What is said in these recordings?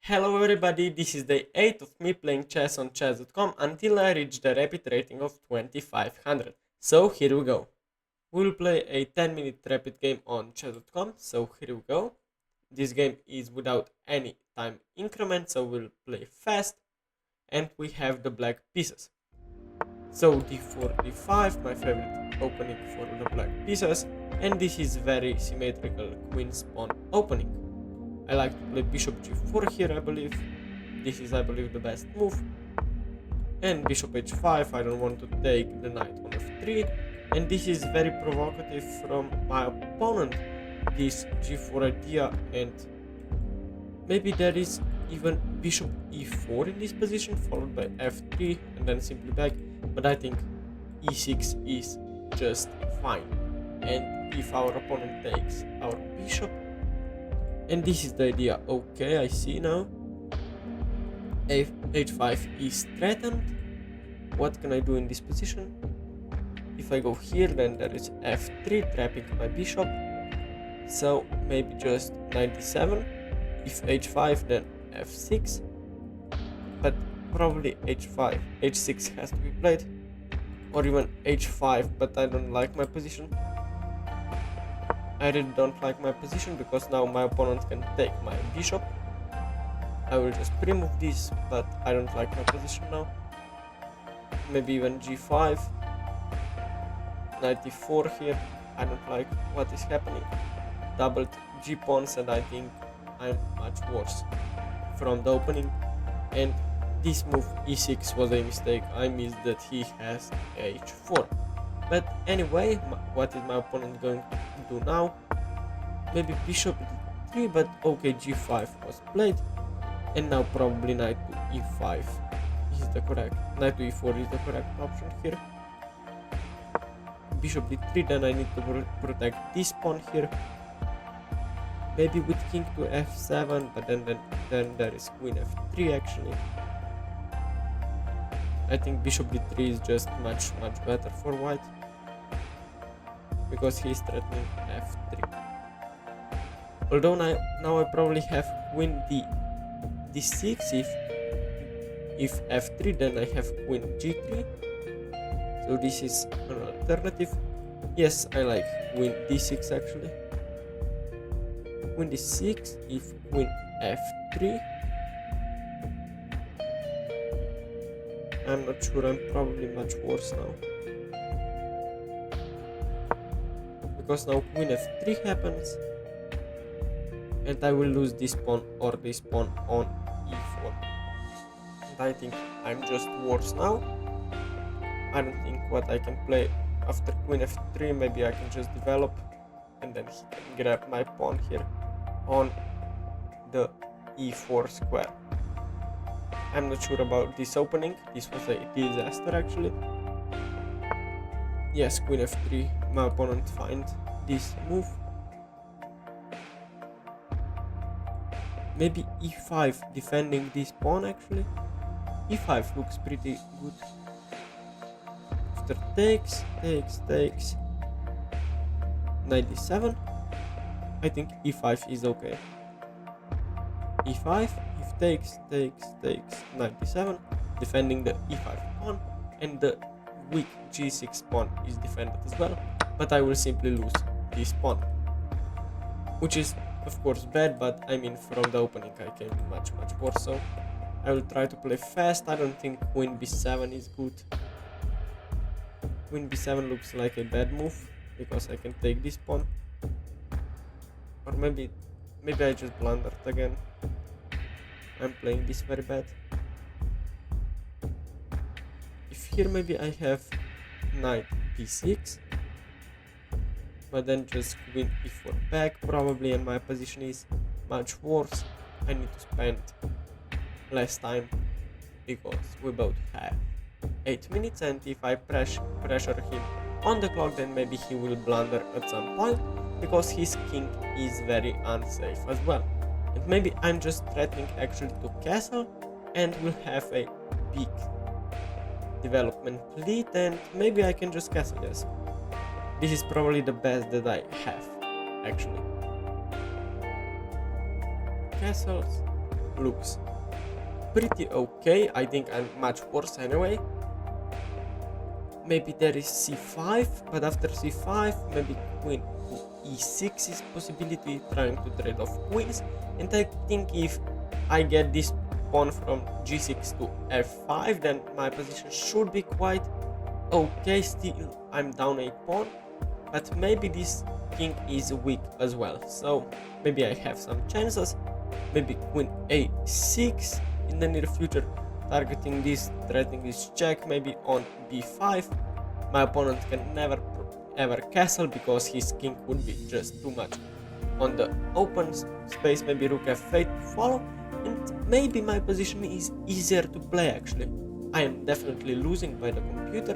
Hello everybody, this is day 8 of me playing chess on chess.com until I reach the rapid rating of 2500. So here we go. We'll play a 10-minute rapid game on chess.com, so here we go. This game is without any time increment, so we'll play fast. And we have the black pieces. So d4, d5, my favorite opening for the black pieces. And this is very symmetrical queen's pawn opening. I like to play bishop g4 here, I believe. This is, I believe, the best move. And bishop h5, I don't want to take the knight on f3. And this is very provocative from my opponent, this g4 idea. And maybe there is even bishop e4 in this position, followed by f3, and then simply back. But I think e6 is just fine. And if our opponent takes our bishop, and this is the idea. Okay, I see now. h5 is threatened. What can I do in this position? If I go here, then there is f3 trapping my bishop. So maybe just knight d7. If h5, then f6. But probably h5, h6 has to be played. Or even h5, but I don't like my position. I really don't like my position because now my opponent can take my bishop. I will just pre-move this, but I don't like my position now. Maybe even g5, knight d4 here. I don't like what is happening. Doubled g-pawns, and I think I'm much worse from the opening. And this move e6 was a mistake. I missed that he has h4. But anyway, what is my opponent going to do now? Maybe bishop d3, but okay, g5 was played. And now probably knight to e5 is the correct, knight to e4 is the correct option here. Bishop d3, then I need to protect this pawn here. Maybe with king to f7, but then there is queen f3 actually. I think bishop d3 is just much better for white, because he is threatening f3. Although now I probably have queen d6. If f3, then I have queen g3. So this is an alternative. Yes, I like queen d6 actually. Queen d6, if queen f3. I'm not sure, I'm probably much worse now. Because now queen f3 happens, and I will lose this pawn or this pawn on e4. And I think I'm just worse now. I don't think what I can play after queen f3. Maybe I can just develop, and then he can grab my pawn here on the e4 square. I'm not sure about this opening. This was a disaster actually. Yes, queen f3, my opponent find this move. Maybe e5, defending this pawn actually. e5 looks pretty good. After takes, knight d7. I think e5 is okay. e5, if takes, knight d7, defending the e5 pawn, and the weak g6 pawn is defended as well, but I will simply lose this pawn, which is of course bad, but I mean from the opening I came much worse, so I will try to play fast. I don't think queen b7 is good. Queen b7 looks like a bad move, because I can take this pawn. Or maybe I just blundered again. I'm playing this very bad. If here maybe I have knight b6, but then just queen e4 back probably, and my position is much worse. I need to spend less time because we both have 8 minutes, and if I pressure him on the clock, then maybe he will blunder at some point, because his king is very unsafe as well. And maybe I'm just threatening actually to castle, and we'll have a big development lead, and maybe I can just castle. Yes, this is probably the best that I have actually. Castles, looks pretty okay. I think I'm much worse anyway. Maybe there is c5, but after c5, maybe queen to e6 is possibility, trying to trade off queens. And I think if I get this pawn from g6 to f5, then my position should be quite okay. Still, I'm down a pawn, but maybe this king is weak as well. So maybe I have some chances. Maybe queen a6 in the near future, targeting this, threatening this check, maybe on b5. My opponent can never ever castle because his king would be just too much on the open space. Maybe rook f8 to follow, and maybe my position is easier to play actually. I am definitely losing by the computer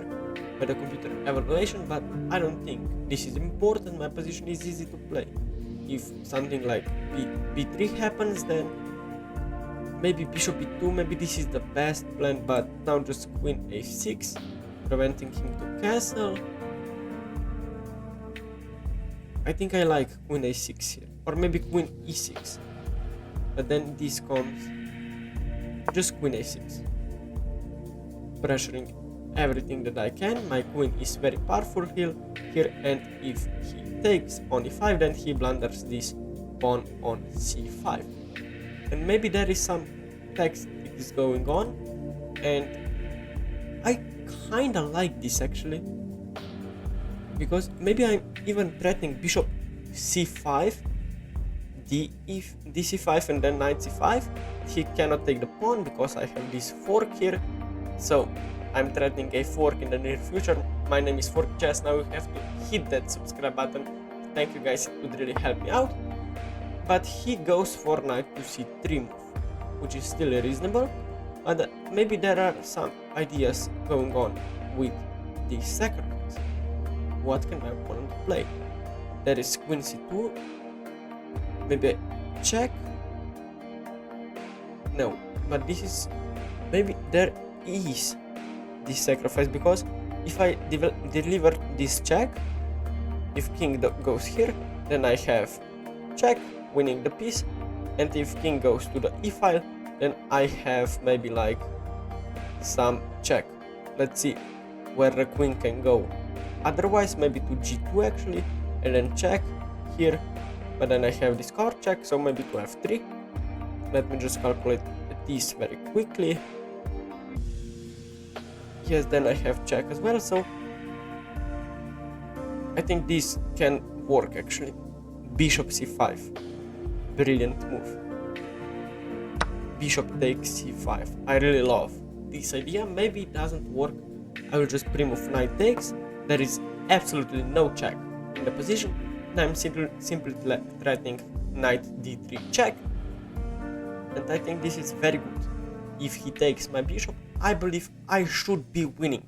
evaluation, but I don't think this is important. My position is easy to play. If something like b3 happens, then maybe bishop b2, maybe this is the best plan, but now just queen a6, preventing him to castle. I think I like queen a6 here, or maybe queen e6, but then this comes just queen a6, pressuring everything that I can. My queen is very powerful here, and if he takes on e5, then he blunders this pawn on c5. And maybe there is some tactics going on, and I kinda like this actually, because maybe I'm even threatening bishop c5, dc5, and then knight c5. He cannot take the pawn because I have this fork here, so I'm threatening a fork in the near future. My name is Fork Chess. Now you have to hit that subscribe button. Thank you guys, it would really help me out. But he goes for knight to c3 move, which is still reasonable, but maybe there are some ideas going on with this sacrifice. What can my opponent play? There is queen c2, maybe check. No, but this is, maybe there is this sacrifice, because if I deliver this check, if king goes here, then I have check, winning the piece, and if king goes to the e file, then I have maybe like some check. Let's see where the queen can go. Otherwise maybe to g2 actually, and then check here, but then I have this card check, so maybe to f3. Let me just calculate this very quickly. Yes, then I have check as well, so I think this can work actually. Bishop c5, brilliant move. Bishop takes c5. I really love this idea. Maybe it doesn't work. I will just pre-move knight takes. There is absolutely no check in the position, and I'm simply threatening knight d3 check, and I think this is very good. If he takes my bishop, I believe I should be winning,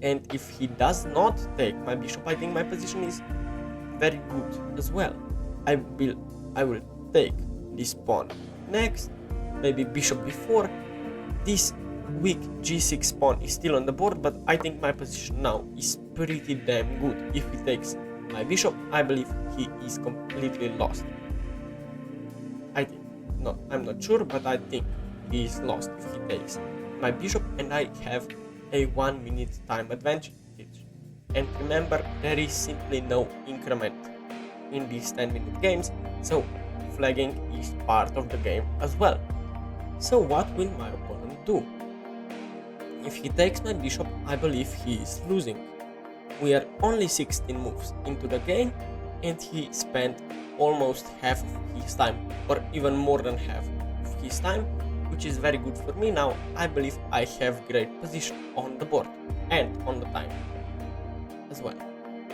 and if he does not take my bishop, I think my position is very good as well. I will take this pawn next, maybe bishop b4. This weak g6 pawn is still on the board, but I think my position now is pretty damn good. If he takes my bishop, I believe he is completely lost. I think, no, I'm not sure, but I think he is lost if he takes my bishop, and I have a 1 minute time advantage. And remember, there is simply no increment in these 10-minute games, so flagging is part of the game as well. So what will my opponent do? If he takes my bishop, I believe he is losing. We are only 16 moves into the game, and he spent almost half of his time, or even more than half of his time, which is very good for me. Now I believe I have great position on the board and on the time as well.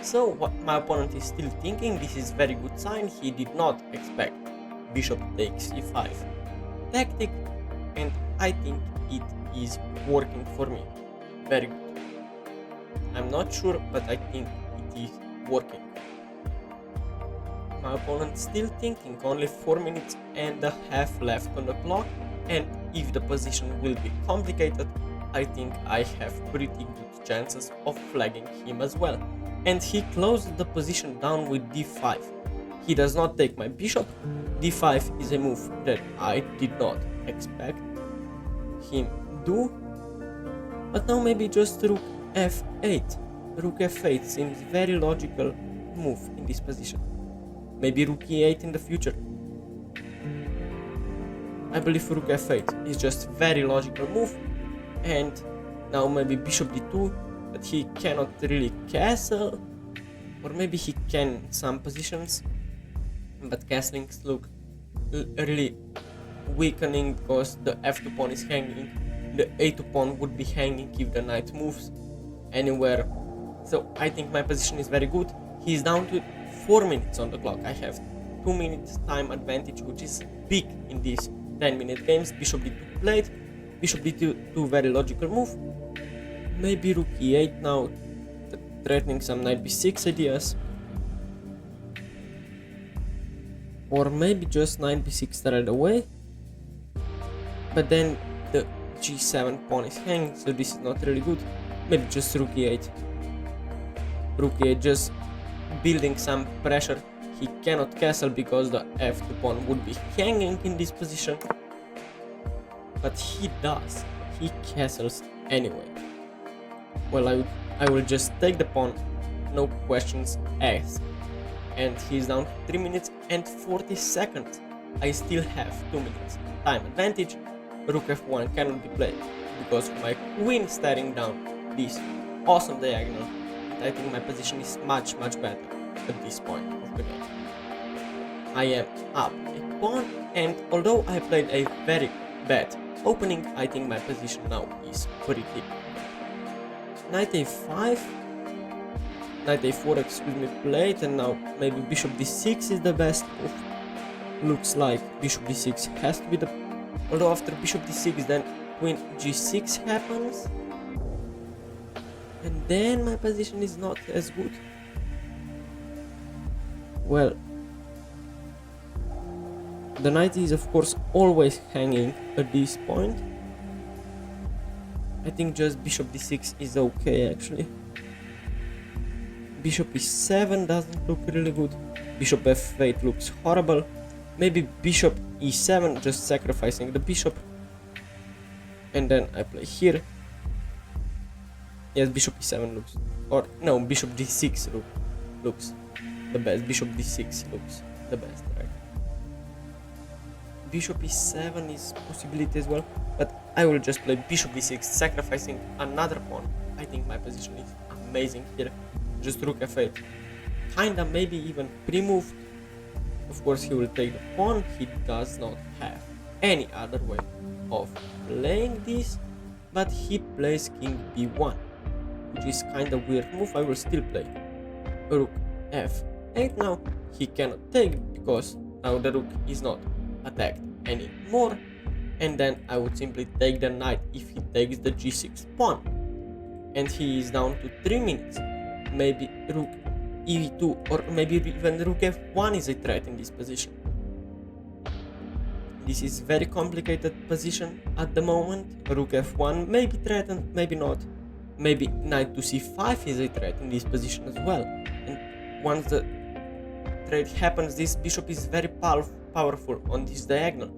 So what my opponent is still thinking, this is very good sign. He did not expect bishop takes e5 tactic, and I think it is working for me. Very good. I'm not sure, but I think it is working. My opponent still thinking, only 4 minutes and a half left on the clock, and if the position will be complicated, I think I have pretty good chances of flagging him as well. And he closed the position down with d5. He does not take my bishop. d5 is a move that I did not expect him do. But now maybe just rook f8. Rook f8 seems very logical move in this position. Maybe rook e8 in the future. I believe rook f8 is just very logical move. And now maybe bishop d2, but he cannot really castle. Or maybe he can in some positions. But castlings look really weakening because the f2 pawn is hanging. The a2 pawn would be hanging if the knight moves anywhere. So I think my position is very good. He's down to 4 minutes on the clock. I have 2 minutes time advantage, which is big in these 10-minute games. Bishop d2 played. Bishop d2 very logical move. Maybe rook e8 now, threatening some knight b6 ideas. Or maybe just knight b6 right away. But then the g7 pawn is hanging, so this is not really good. Maybe just rook e8. Rook e8 just building some pressure. He cannot castle because the f2 pawn would be hanging in this position. But he does. He castles anyway. Well, I will just take the pawn, no questions asked. And he's down to 3 minutes and 40 seconds. I still have 2 minutes time advantage. Rook f1 cannot be played because my queen is staring down this awesome diagonal. And I think my position is much better at this point of the game. I am up a pawn, and although I played a very bad opening, I think my position now is pretty good. Knight a5, knight a4, excuse me, played, and now maybe bishop d6 is the best move. Looks like bishop d6 has to be the... Although after bishop d6 then queen g6 happens. And then my position is not as good. Well, the knight is of course always hanging at this point. I think just bishop d6 is okay actually. Bishop e7 doesn't look really good. Bishop f8 looks horrible. Maybe bishop e7, just sacrificing the bishop. And then I play here. Yes, bishop e7 looks... Or no, bishop d6 looks the best. Bishop d6 looks the best, right? Bishop e7 is a possibility as well. But I will just play bishop d6, sacrificing another pawn. I think my position is amazing here. Just rook f8. Kinda maybe even pre-moved. Of course he will take the pawn. He does not have any other way of playing this. But he plays king b1, which is kinda weird move. I will still play rook f8 now. He cannot take because now the rook is not attacked anymore. And then I would simply take the knight if he takes the g6 pawn. And he is down to 3 minutes. Maybe rook e2 or maybe even rook f1 is a threat in this position. This is very complicated position at the moment. Rook f1 may be threatened, maybe not. Maybe knight to c5 is a threat in this position as well. And once the threat happens, this bishop is very powerful on this diagonal.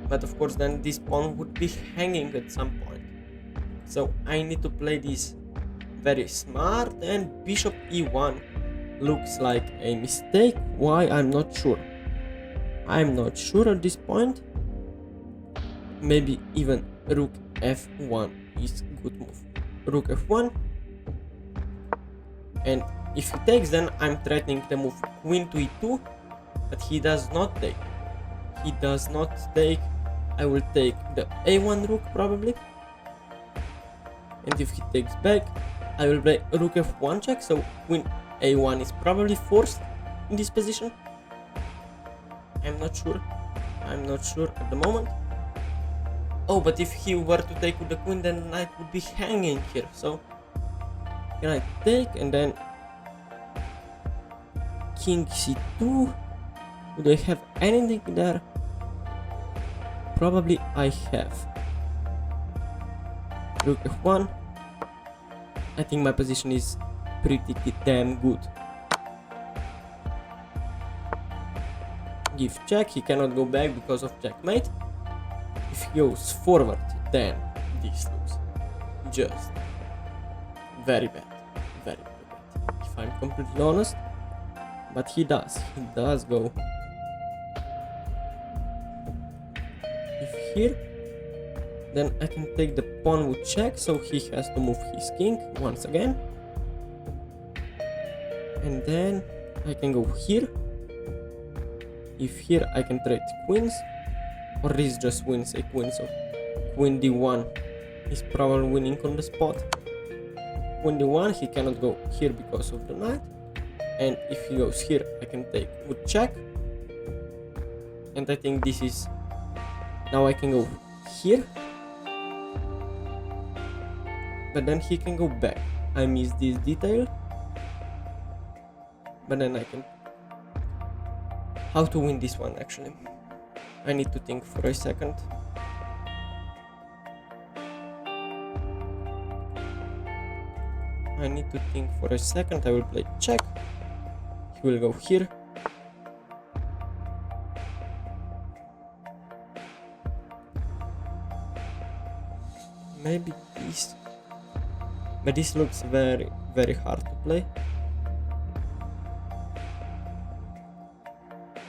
But of course then this pawn would be hanging at some point. So I need to play this very smart, and bishop e1 looks like a mistake. Why? I'm not sure. I'm not sure at this point. Maybe even rook f1 is good move. Rook f1, and if he takes, then I'm threatening the move queen to e2, but he does not take. He does not take. I will take the a1 rook probably, and if he takes back, I will play rook f1 check, so queen a1 is probably forced in this position. I'm not sure at the moment. Oh, but if he were to take with the queen, then the knight would be hanging here, so can I take? And then king c2. Do I have anything there? Probably I have. Rook f1. I think my position is pretty damn good. Give check, he cannot go back because of checkmate. If he goes forward, then this looks just very bad, very bad, if I'm completely honest. But he does go. If here, then I can take the pawn with check, so he has to move his king once again. And then I can go here. If here I can trade queens, or this just wins a queen, so queen d1 is probably winning on the spot. Queen d1, he cannot go here because of the knight. And if he goes here, I can take with check. And I think this is... Now I can go here. But then he can go back. I miss this detail. But then I can... How to win this one actually? I need to think for a second. I need to think for a second. I will play check. He will go here. Maybe this. But this looks very, very hard to play.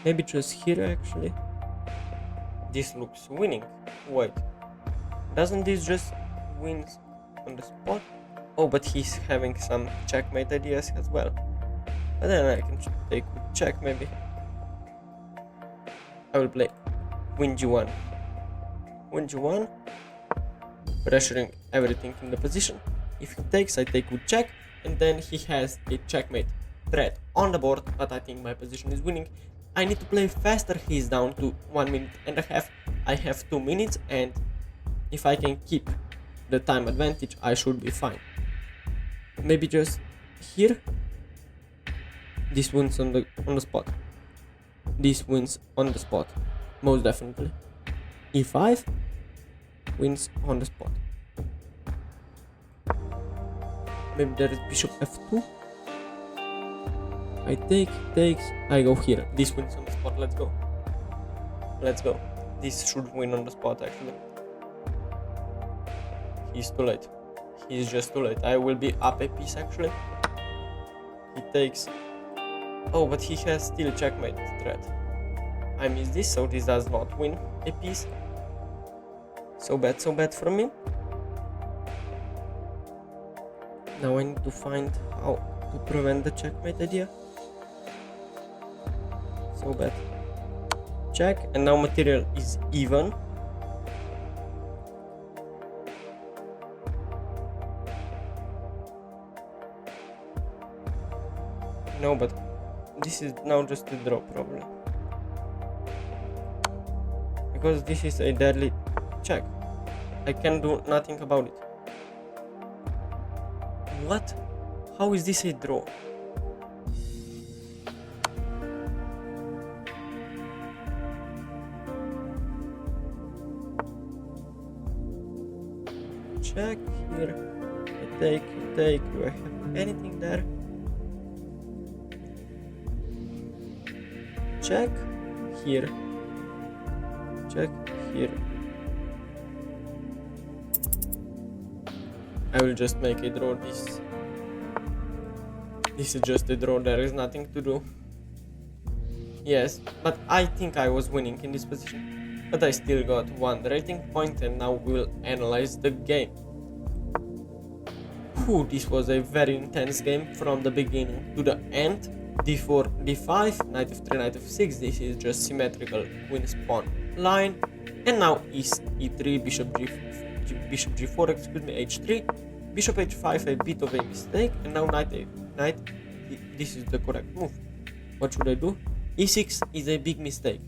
Maybe just here actually. This looks winning. Wait. Doesn't this just win on the spot? Oh, but he's having some checkmate ideas as well. But then I can take with check maybe. I will play queen g1. Queen g1. Pressuring everything in the position. If he takes, I take with check. And then he has a checkmate threat on the board. But I think my position is winning. I need to play faster. He's down to 1 minute and a half. I have 2 minutes. And if I can keep the time advantage, I should be fine. Maybe just here. This wins on the spot. This wins on the spot. Most definitely. E5 wins on the spot. Maybe there is bishop f2. I take, takes, I go here. This wins on the spot. Let's go. Let's go. This should win on the spot actually. He's too late. He's just too late. I will be up a piece actually. He takes. Oh, but he has still checkmate threat. I miss this, so this does not win a piece. So bad for me. Now I need to find how to prevent the checkmate idea. So bad. Check, and now material is even. No, but this is now just a draw probably. Because this is a deadly check. I can do nothing about it. What? How is this a draw? Check here. I take, you take. Do I have anything there? Check here. Check here. I will just make a draw. This is just a draw. There is nothing to do. Yes, but I think I was winning in this position. But I still got 1 rating point, and now we'll analyze the game. Whew, this was a very intense game from the beginning to the end. d4, d5, knight f3, knight f6. This is just symmetrical queen's pawn line. And now e3, bishop g4, excuse me, h3, bishop h5, a bit of a mistake, and now knight a, this is the correct move. What should I do? e6 is a big mistake,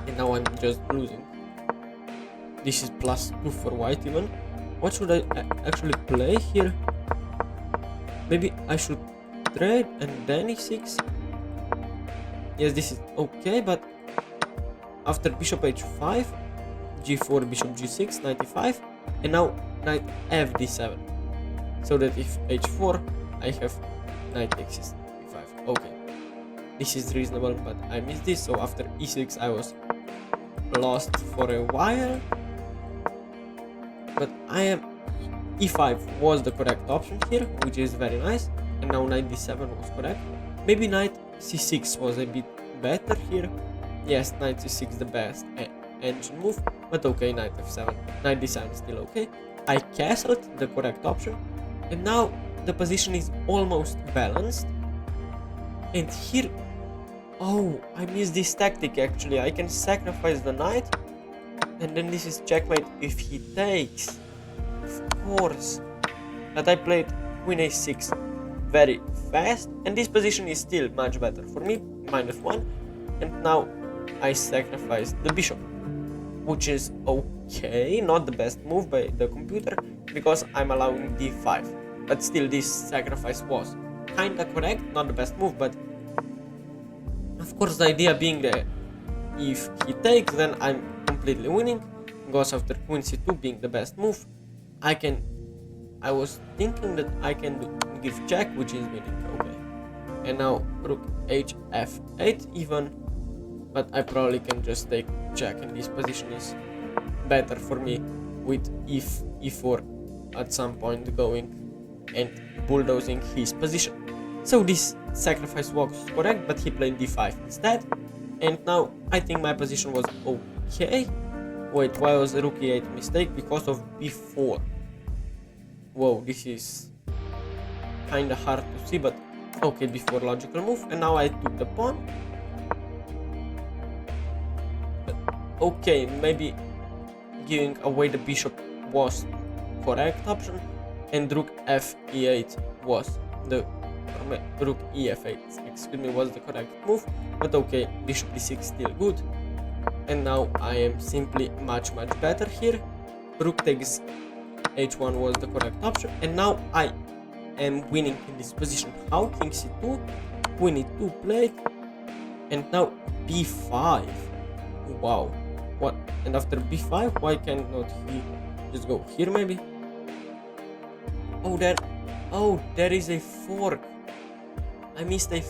and now I'm just losing. This is +2 for white even. What should I actually play here? Maybe I should trade and then e6. Yes, this is okay, but after bishop h5, g4, bishop g6, knight e5, and now knight fd7. So that if h4, I have knight takes e5. Okay, this is reasonable, but I missed this. So after e6, I was lost for a while. but e5 was the correct option here, which is very nice, and now knight d7 was correct. Maybe knight c6 was a bit better here. Yes, knight c6 the best engine move, but okay, knight f7, knight d7 is still okay. I castled the correct option, and now the position is almost balanced. And here, oh, I missed this tactic actually. I can sacrifice the knight, and then this is checkmate if he takes. Of course. But I played queen a6 very fast, and this position is still much better for me, -1. And now I sacrificed the bishop, which is okay, not the best move by the computer, because I'm allowing d5. But still, this sacrifice was kinda correct, not the best move, but of course the idea being that if he takes, then I'm completely winning. Goes after queen c2 being the best move. I was thinking that I can give check, which is winning, okay. And now rook hf8 even, but I probably can just take check, and this position is better for me with e4 at some point going and bulldozing his position. So this sacrifice was correct, but he played d5 instead, and now I think my position was okay. Wait, why was rook e8 mistake? Because of b4. Whoa, this is kinda hard to see, but okay, b4 logical move, and now I took the pawn. But okay, maybe giving away the bishop was correct option, and rook f e8 was the rook ef8, excuse me, was the correct move. But okay, bishop d6 still good, and now I am simply much better here. Rook takes h1 was the correct option, and now I am winning in this position. How? King c2, queen e2 played, and now b5. Wow, what? And after b5, why cannot he just go here maybe? Oh, there is a fork. I missed a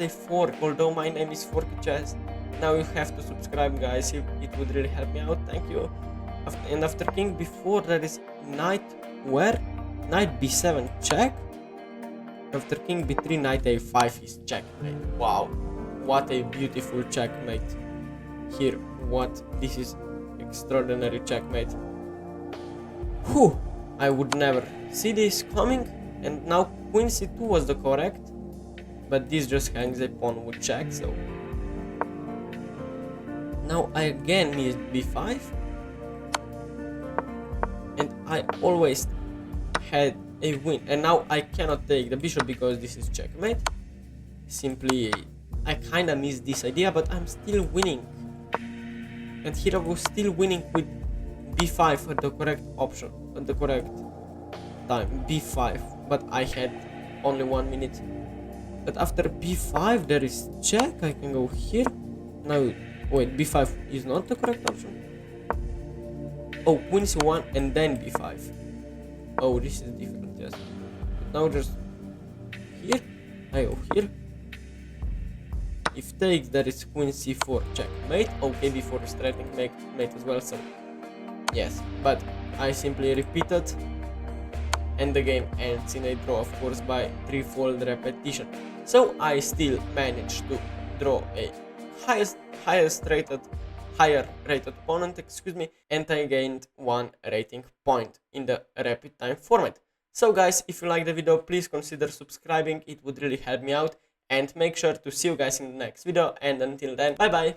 fork. Although my name is Fork Chess. Now you have to subscribe, guys. It would really help me out. Thank you. And after king b4, there is knight where? Knight b7 check. After king b3, knight a5 is checkmate. Wow, what a beautiful checkmate here. This is extraordinary checkmate. Whew, I would never see this coming. And now queen c2 was the correct, but this just hangs a pawn with check, so now I again missed b5, and I always had a win. And now I cannot take the bishop because this is checkmate. Simply, I kinda missed this idea, but I'm still winning. And here I was still winning with b5 at the correct option, at the correct time, b5, but I had only 1 minute. But after b5 there is check. I can go here. Now wait, b5 is not the correct option. Oh, queen c1 and then b5. Oh, this is different, yes. But now just here, I go here. If takes, there is queen c4 checkmate. Okay, b4 is threatening mate as well, so yes. But I simply repeated, and the game ends in a draw, of course, by threefold repetition. So I still managed to draw a higher rated opponent, excuse me, and I gained 1 rating point in the rapid time format. So guys, if you like the video, please consider subscribing. It would really help me out, and make sure to see you guys in the next video, and until then, bye bye.